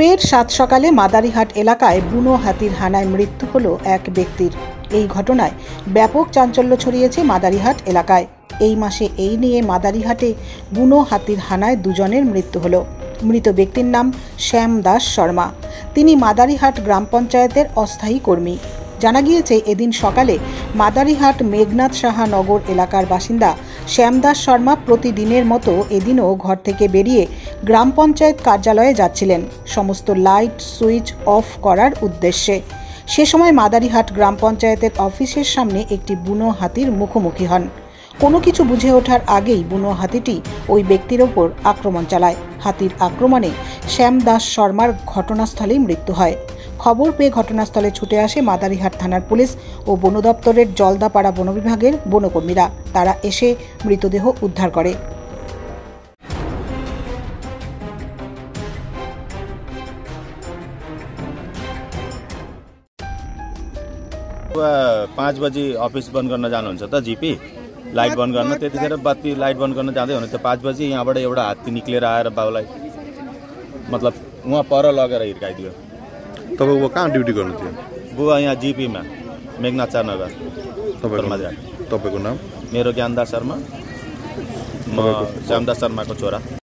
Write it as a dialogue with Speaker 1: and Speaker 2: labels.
Speaker 1: ফের সাত সকালে মাদারিহাট এলাকায় বুনো হাতির হানায় মৃত্যু হলো এক ব্যক্তির। এই ঘটনায় ব্যাপক চাঞ্চল্য ছড়িয়েছে মাদারিহাট এলাকায়। এই মাসে এই নিয়ে মাদারিহাটে বুনো হাতির হানায় দুজনের মৃত্যু হলো। মৃত ব্যক্তির নাম শ্যাম দাস শর্মা। তিনি মাদারিহাট গ্রাম পঞ্চায়েতের অস্থায়ী কর্মী। জানা গিয়েছে, এদিন সকালে মাদারিহাট মেঘনাথ সাহা নগর এলাকার বাসিন্দা শ্যামদাস শর্মা প্রতিদিনের মতো এদিনও ঘর থেকে বেরিয়ে গ্রাম পঞ্চায়েত কার্যালয়ে যাচ্ছিলেন সমস্ত লাইট সুইচ অফ করার উদ্দেশ্যে। সে সময় মাদারিহাট গ্রাম পঞ্চায়েতের অফিসের সামনে একটি বুনো হাতির মুখোমুখি হন। কোনো কিছু বুঝে ওঠার আগেই বুনো হাতিটি ওই ব্যক্তির ওপর আক্রমণ চালায়। হাতির আক্রমণে শ্যামদাস শর্মার ঘটনাস্থলেই মৃত্যু হয়। খবর পেয়ে ঘটনাস্থলে ছুটে আসে মাদারিহাট থানার পুলিশ ও বন দপ্তরের জলদাপাড়া বন বিভাগের বনকর্মীরা। তারা এসে মৃতদেহ উদ্ধার করে।
Speaker 2: 5 बजी अफिस बंद गर्न जानुहुन्छ त जिपी लाइट बन्द गर्न, त्यतिखेर बत्ती लाइट बन्द गर्न जाँदै हुनु। 5 बजी यहाँबाट एउटा हात्ती निक्लेर आएर बाउलाई मतलब उहाँ पर लगेर हिर्काइदियो।
Speaker 3: तपाईको कहाँ ड्युटी गर्नु थियो?
Speaker 2: बुवा यहाँ जिपीमा मेघनाथ साहा नगर।
Speaker 3: तपाईको नाम?
Speaker 2: मेरो ज्ञानदास शर्मा, म श्यामदास शर्माको छोरा।